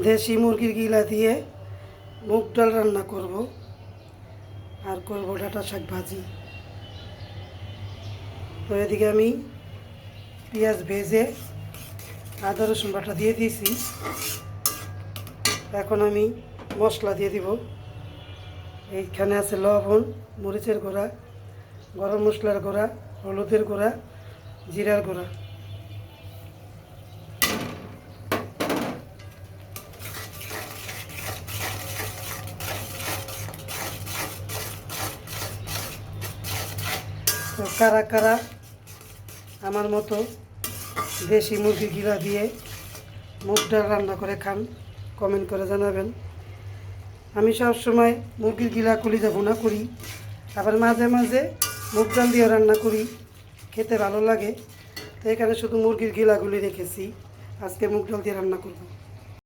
দেশি মুরগির গিলা দিয়ে মুগ ডাল রান্না করব আর করব ডাঁটা শাক ভাজি। তো এদিকে আমি পেঁয়াজ ভেজে আদা রসুন বাটা দিয়ে দিয়েছি। এখন আমি মশলা দিয়ে দিব। এইখানে আছে লবণ, মরিচের গুঁড়া, গরম মশলার গুঁড়া, হলুদের গুঁড়া, জিরার গুঁড়া। তো কারা কারা আমার মতো দেশি মুরগির গিলা দিয়ে মুগ ডাল রান্না করে খান, কমেন্ট করে জানাবেন। আমি সবসময় মুরগির গিলা কলিজা ভুনা করি, আবার মাঝে মাঝে মুগ ডাল দিয়ে রান্না করি, খেতে ভালো লাগে। তো এখানে শুধু মুরগির গিলাগুলি রেখেছি, আজকে মুগ ডাল দিয়ে রান্না করব।